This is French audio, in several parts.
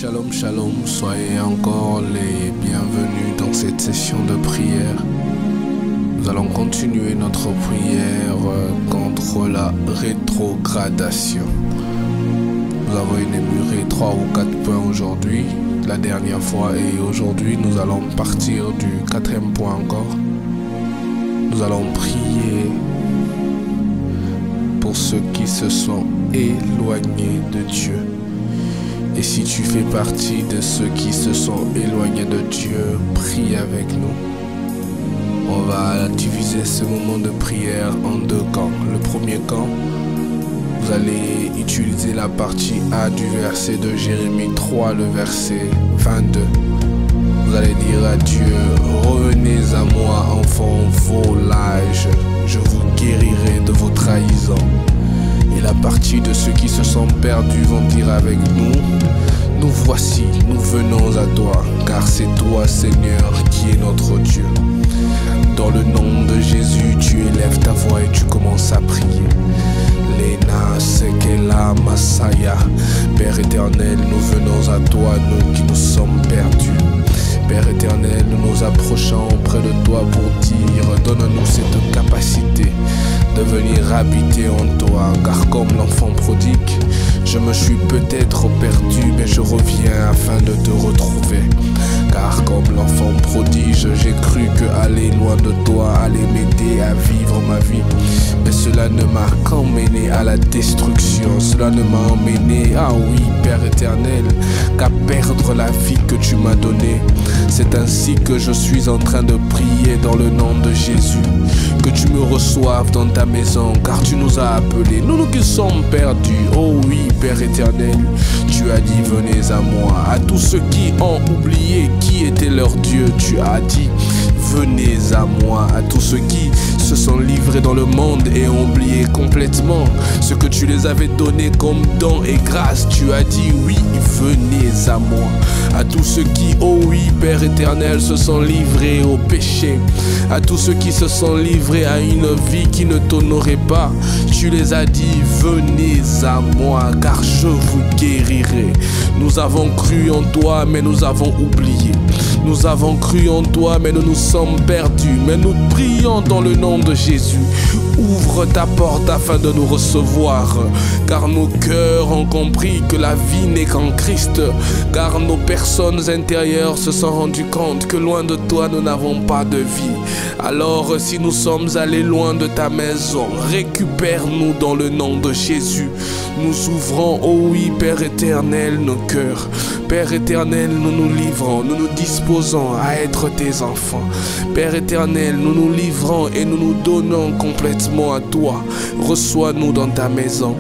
Shalom, shalom, soyez encore les bienvenus dans cette session de prière. Nous allons continuer notre prière contre la rétrogradation. Nous avons énuméré 3 ou 4 points aujourd'hui, la dernière fois, et aujourd'hui nous allons partir du 4e point encore. Nous allons prier pour ceux qui se sont éloignés de Dieu. Et si tu fais partie de ceux qui se sont éloignés de Dieu, prie avec nous. On va diviser ce moment de prière en 2 camps. Le premier camp, vous allez utiliser la partie A du verset de Jérémie 3, le verset 22. Vous allez dire à Dieu: revenez à moi, enfants volages, je vous guérirai de vos trahisons. Et la partie de ceux qui se sont perdus vont dire avec nous: nous voici, nous venons à toi, car c'est toi, Seigneur, qui est notre Dieu. Dans le nom de Jésus, tu élèves ta voix et tu commences à prier. Lena Sekela Masaya. Père éternel, nous venons à toi, nous qui nous sommes perdus. Père éternel, nous nous approchons auprès de toi pour dire: donne-nous cette capacité de venir habiter en toi, car comme l'enfant prodigue, je me suis peut-être perdu, mais je reviens afin de te retrouver. Car comme l'enfant prodige, j'ai cru que aller loin de toi allait m'aider à vivre ma vie. Mais cela ne m'a qu'emmené à la destruction. Cela ne m'a emmené, ah oui, Père éternel, qu'à perdre la vie que tu m'as donnée. C'est ainsi que je suis en train de prier dans le nom de Jésus. Que tu me reçoives dans ta maison, car tu nous as appelés, nous qui sommes perdus. Oh oui, Père éternel, tu as dit: venez à moi. À tous ceux qui ont oublié qui était leur Dieu, tu as dit: venez à moi. À tous ceux qui se sont livrés dans le monde et ont oublié complètement ce que tu les avais donné comme don et grâce, tu as dit: oui, venez à moi. À tous ceux qui, oh oui, Père éternel, se sont livrés au péché, à tous ceux qui se sont livrés à une vie qui ne t'honorait pas, tu les as dit: venez à moi, car je vous guérirai. Nous avons cru en toi, mais nous avons oublié. Nous avons cru en toi, mais nous nous sommes perdus. Mais nous prions dans le nom de Jésus. Ouvre ta porte afin de nous recevoir, car nos cœurs ont compris que la vie n'est qu'en Christ, car nos personnes intérieures se sont rendues compte que loin de toi nous n'avons pas de vie. Alors si nous sommes allés loin de ta maison, récupère-nous dans le nom de Jésus. Nous ouvrons, oh oui, Père éternel, nos cœurs. Père éternel, nous nous livrons, nous nous disposons à être tes enfants. Père éternel, nous nous livrons et nous nous donnons complètement à toi. Reçois-nous dans ta maison.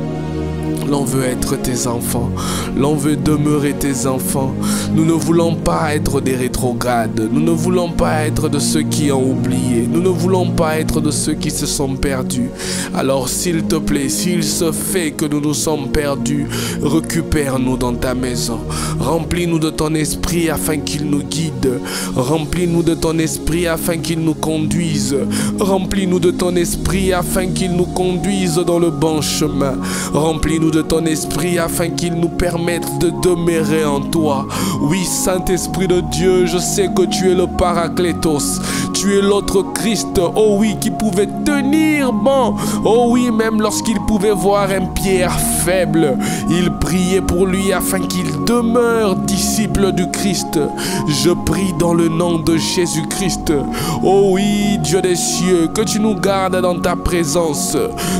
L'on veut être tes enfants, l'on veut demeurer tes enfants. Nous ne voulons pas être des rétrogrades, nous ne voulons pas être de ceux qui ont oublié, nous ne voulons pas être de ceux qui se sont perdus. Alors s'il te plaît, s'il se fait que nous nous sommes perdus, récupère-nous dans ta maison. Remplis-nous de ton esprit afin qu'il nous guide. Remplis-nous de ton esprit afin qu'il nous conduise. Remplis-nous de ton esprit afin qu'il nous conduise dans le bon chemin. Remplis-nous de ton esprit afin qu'il nous permette de demeurer en toi. Oui, Saint-Esprit de Dieu, je sais que tu es le Paraclétos. Tu es l'autre Christ, oh oui, qui pouvait tenir bon. Oh oui, même lorsqu'il pouvait voir un Pierre faible, il priait pour lui afin qu'il demeure disciple du Christ. Je prie dans le nom de Jésus-Christ. Oh oui, Dieu des cieux, que tu nous gardes dans ta présence.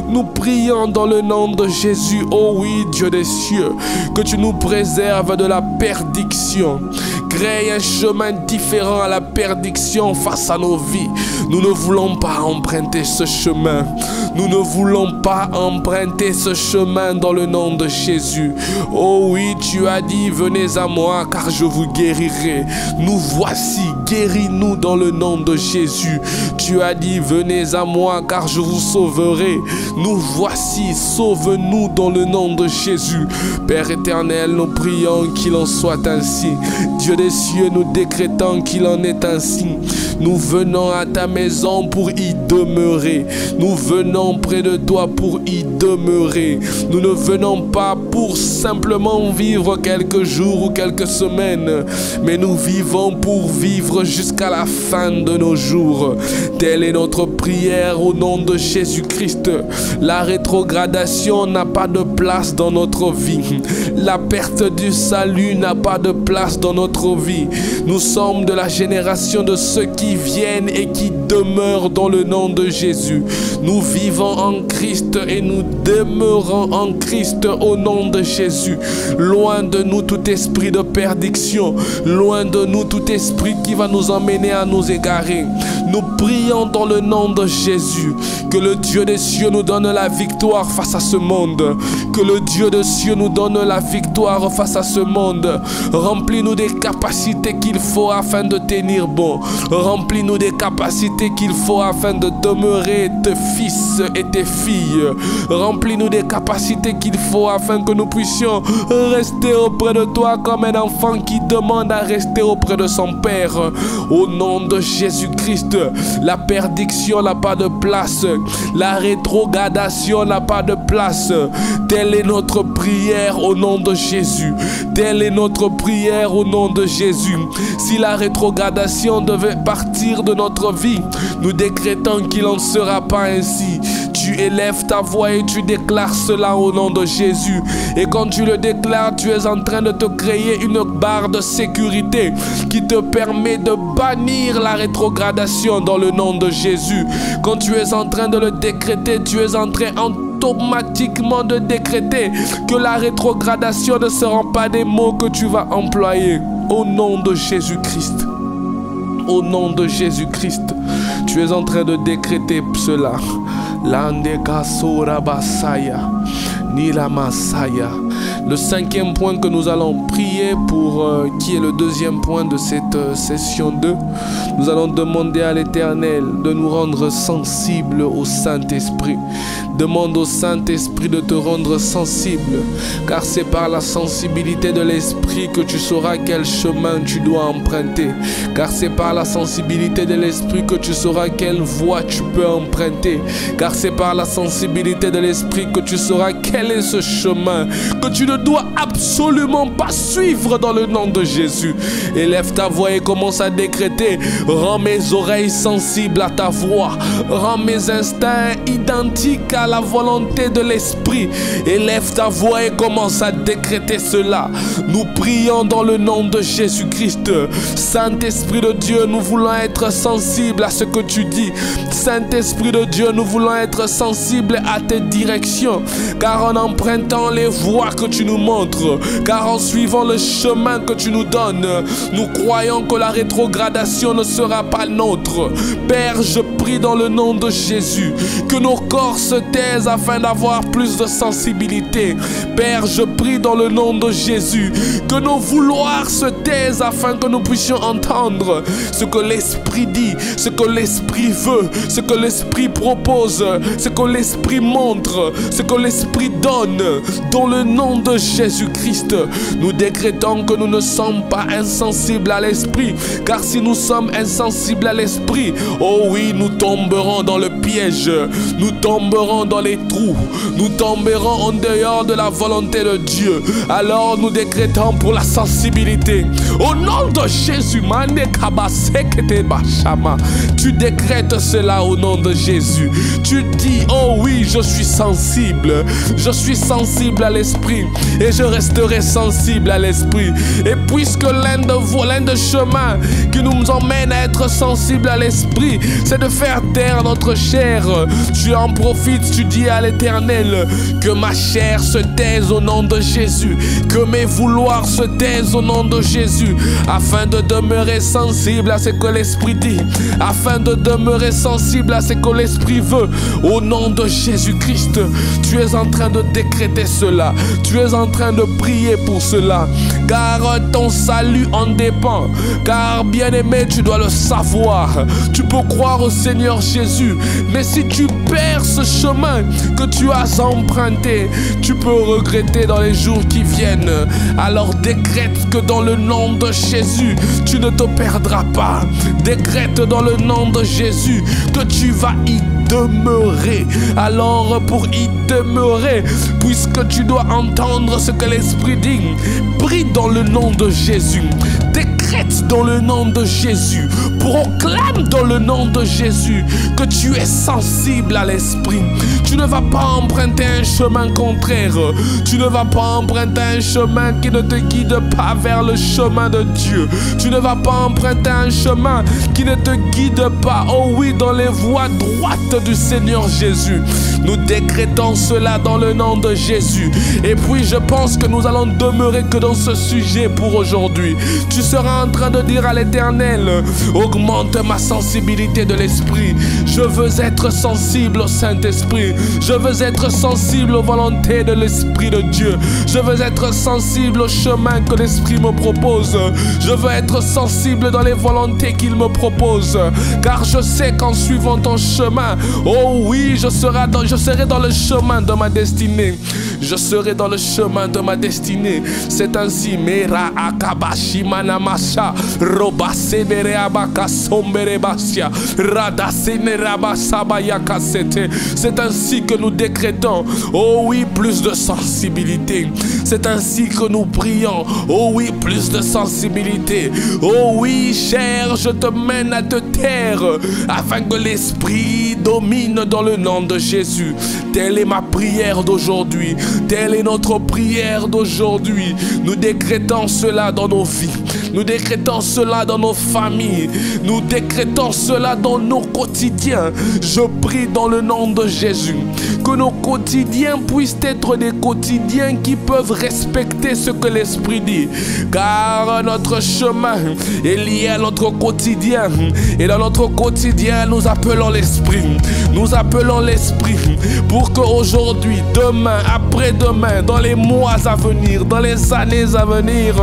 Nous prions dans le nom de Jésus. Oh oui, Dieu des cieux, que tu nous préserves de la perdition. Crée un chemin différent à la perdition face à nos vies. Nous ne voulons pas emprunter ce chemin. Nous ne voulons pas emprunter ce chemin dans le nom de Jésus. Oh oui, tu as dit: venez à moi, car je vous guérirai. Nous voici, guéris-nous dans le nom de Jésus. Tu as dit: venez à moi, car je vous sauverai. Nous voici, sauve-nous dans le nom de Jésus. Père éternel, nous prions qu'il en soit ainsi. Dieu des cieux, nous décrétons qu'il en est ainsi. Nous venons à ta maison pour y demeurer. Nous venons près de toi pour y demeurer. Nous ne venons pas pour simplement vivre quelques jours ou quelques semaines, mais nous vivons pour vivre jusqu'à la fin de nos jours. Telle est notre prière au nom de Jésus-Christ. La rétrogradation n'a pas de place dans notre vie. La perte du salut n'a pas de place dans notre vie. Nous sommes de la génération de ceux qui viennent et qui demeurent dans le nom de Jésus. Nous vivons en Christ et nous demeurons en Christ au nom de Jésus. Loin de nous tout esprit de perdition, loin de nous tout esprit qui va nous emmener à nous égarer. Nous prions dans le nom de Jésus, que le Dieu des cieux nous donne la victoire face à ce monde, que le Dieu des cieux nous donne la victoire face à ce monde. Remplis-nous des capacités qu'il faut afin de tenir bon. Remplis-nous des capacités qu'il faut afin de demeurer tes fils et tes filles. Remplis-nous des capacités qu'il faut afin que nous puissions rester auprès de toi comme un enfant qui demande à rester auprès de son Père. Au nom de Jésus-Christ, la perdition n'a pas de place. La rétrogradation n'a pas de place. Telle est notre prière au nom de Jésus. Telle est notre prière au nom de Jésus. Si la rétrogradation devait partir de notre vie, nous décrétons qu'il n'en sera pas ainsi. Tu élèves ta voix et tu déclares cela au nom de Jésus. Et quand tu le déclares, tu es en train de te créer une barre de sécurité qui te permet de bannir la rétrogradation dans le nom de Jésus. Quand tu es en train de le décréter, tu es en train automatiquement de décréter que la rétrogradation ne seront pas des mots que tu vas employer. Au nom de Jésus-Christ. Au nom de Jésus-Christ. Tu es en train de décréter cela. Le cinquième point que nous allons prier pour, qui est le deuxième point de cette session 2, nous allons demander à l'Éternel de nous rendre sensibles au Saint-Esprit. Demande au Saint-Esprit de te rendre sensible, car c'est par la sensibilité de l'Esprit que tu sauras quel chemin tu dois emprunter. Car c'est par la sensibilité de l'Esprit que tu sauras quelle voie tu peux emprunter. Car c'est par la sensibilité de l'Esprit que tu sauras quel est ce chemin que tu ne dois absolument pas suivre dans le nom de Jésus. Élève ta voix et commence à décréter: rends mes oreilles sensibles à ta voix, rends mes instincts identiques à la volonté de l'Esprit. Élève ta voix et commence à décréter cela. Nous prions dans le nom de Jésus-Christ. Saint-Esprit de Dieu, nous voulons être sensibles à ce que tu dis. Saint-Esprit de Dieu, nous voulons être sensibles à tes directions, car en empruntant les voies que tu nous montres, car en suivant le chemin que tu nous donnes, nous croyons que la rétrogradation ne sera pas nôtre. Père, je prie dans le nom de Jésus que nos corps se taisent afin d'avoir plus de sensibilité. Père, je prie dans le nom de Jésus que nos vouloirs se taisent afin que nous puissions entendre ce que l'Esprit dit, ce que l'Esprit veut, ce que l'Esprit propose, ce que l'Esprit montre, ce que l'Esprit donne. Dans le nom de Jésus-Christ, nous décrétons que nous ne sommes pas insensibles à l'Esprit, car si nous sommes insensibles à l'Esprit, oh oui, nous tomberons dans le piège, nous tomberons dans les trous, nous tomberons en dehors de la volonté de Dieu. Alors nous décrétons pour la sensibilité. Au nom de Jésus, tu décrètes cela au nom de Jésus. Tu dis: oh oui, je suis sensible à l'Esprit et je resterai sensible à l'Esprit. Et puisque l'un des chemins qui nous emmène à être sensible à l'Esprit, c'est de faire taire notre chair, tu en profites, tu dis à l'Éternel: que ma chair se taise au nom de Jésus, que mes vouloirs se taisent au nom de Jésus, afin de demeurer sensible à ce que l'Esprit dit, afin de demeurer sensible à ce que l'Esprit veut. Au nom de Jésus-Christ, tu es en train de décréter cela, tu es en train de prier pour cela, car ton salut en dépend. Car bien-aimé, tu dois le savoir. Tu peux croire au Seigneur Jésus, mais si tu perds ce chemin que tu as emprunté, tu peux regretter dans les jours qui viennent. Alors décrète que dans le nom de Jésus, tu ne te perdras pas. Décrète dans le nom de Jésus que tu vas y demeurer. Alors pour y demeurer, puisque tu dois entendre ce que l'Esprit dit, prie dans le nom de Jésus. Décrète dans le nom de Jésus. Proclame dans le nom de Jésus que tu es sensible à l'Esprit. Tu ne vas pas emprunter un chemin contraire. Tu ne vas pas emprunter un chemin qui ne te guide pas vers le chemin de Dieu. Tu ne vas pas emprunter un chemin qui ne te guide pas, oh oui, dans les voies droites du Seigneur Jésus. Nous décrétons cela dans le nom de Jésus. Et puis je pense que nous allons demeurer que dans ce sujet pour aujourd'hui. Tu seras en train de dire à l'Éternel, augmente ma sensibilité de l'Esprit. Je veux être sensible au Saint-Esprit. Je veux être sensible aux volontés de l'Esprit de Dieu. Je veux être sensible au chemin que l'Esprit me propose. Je veux être sensible dans les volontés qu'il me propose. Car je sais qu'en suivant ton chemin, oh oui, je serai dans le chemin de ma destinée. Je serai dans le chemin de ma destinée. C'est ainsi. Mera akabashi manamasha robase bere abaka sombere basia radasene rabasabaya kasete. C'est ainsi que nous décrétons, oh oui, plus de sensibilité. C'est ainsi que nous prions, oh oui, plus de sensibilité. Oh oui, cher, je te mène à te taire afin que l'Esprit domine dans le nom de Jésus. Telle est ma prière d'aujourd'hui. Telle est notre prière d'aujourd'hui. Nous décrétons cela dans nos vies. Nous décrétons cela dans nos familles. Nous décrétons cela dans nos quotidiens. Je prie dans le nom de Jésus que nos quotidiens puissent être des quotidiens qui peuvent respecter ce que l'Esprit dit. Car notre chemin est lié à notre quotidien. Et dans notre quotidien, nous appelons l'Esprit. Nous appelons l'Esprit pour qu'aujourd'hui, demain, après-demain, dans les mois à venir, dans les années à venir,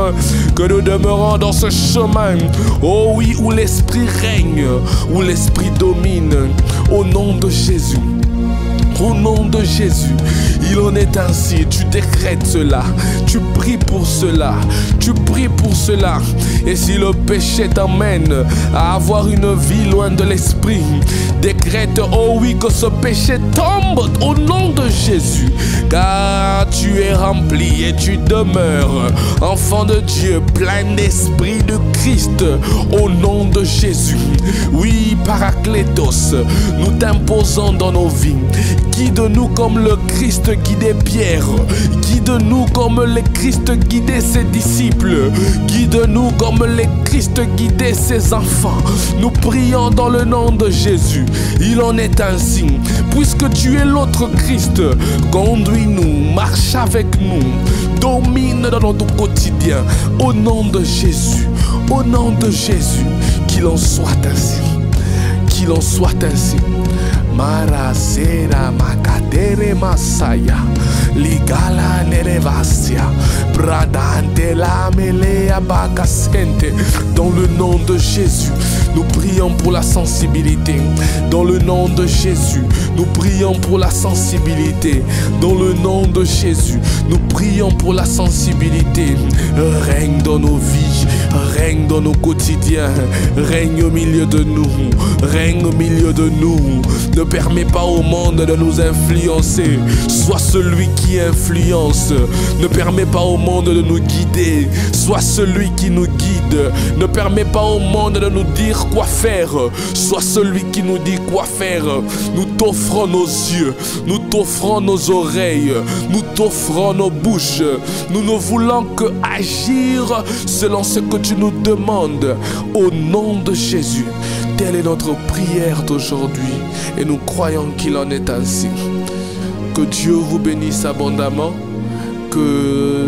que nous demeurons dans ce chemin, oh oui, où l'Esprit règne, où l'Esprit domine, au nom de Jésus. Au nom de Jésus, il en est ainsi. Tu décrètes cela, tu pries pour cela, tu pries pour cela. Et si le péché t'emmène à avoir une vie loin de l'Esprit, décrète, oh oui, que ce péché tombe au nom de Jésus. Car tu es rempli et tu demeures enfant de Dieu, plein d'esprit de Christ, au nom de Jésus. Oui, Paraclétos, nous t'imposons dans nos vies. Guide-nous comme le Christ guidait Pierre. Guide-nous comme le Christ guidait ses disciples. Guide-nous comme le Christ guidait ses enfants. Nous prions dans le nom de Jésus. Il en est ainsi. Puisque tu es l'autre Christ, conduis-nous, marche avec nous, domine dans notre quotidien. Au nom de Jésus. Au nom de Jésus. Qu'il en soit ainsi. Qu'il en soit ainsi. Marasera makadere masaya ligala nerevasia bradante la melea bakasente. Dans le nom de Jésus, nous prions pour la sensibilité. Dans le nom de Jésus, nous prions pour la sensibilité. Dans le nom de Jésus, nous prions pour la sensibilité. Règne dans nos vies, règne dans nos quotidiens, règne au milieu de nous, règne au milieu de nous. Ne permets pas au monde de nous influencer. Sois celui qui influence. Ne permets pas au monde de nous guider. Sois celui qui nous guide. Ne permets pas au monde de nous dire quoi faire. Sois celui qui nous dit quoi faire. Nous t'offrons nos yeux. Nous t'offrons nos oreilles. Nous t'offrons nos bouches. Nous ne voulons que agir selon ce que tu nous demandes. Au nom de Jésus. Telle est notre prière d'aujourd'hui et nous croyons qu'il en est ainsi. Que Dieu vous bénisse abondamment, que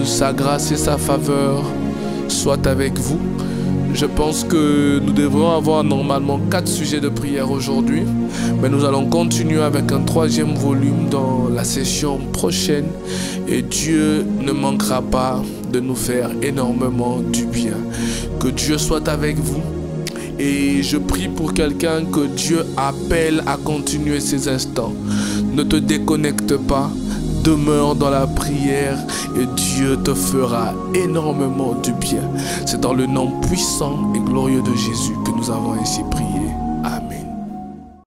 sa grâce et sa faveur soient avec vous. Je pense que nous devrons avoir normalement 4 sujets de prière aujourd'hui, mais nous allons continuer avec un 3e volume dans la session prochaine et Dieu ne manquera pas de nous faire énormément du bien. Que Dieu soit avec vous et je prie pour quelqu'un que Dieu appelle à continuer ces instants. Ne te déconnecte pas. Demeure dans la prière et Dieu te fera énormément du bien. C'est dans le nom puissant et glorieux de Jésus que nous avons ainsi prié.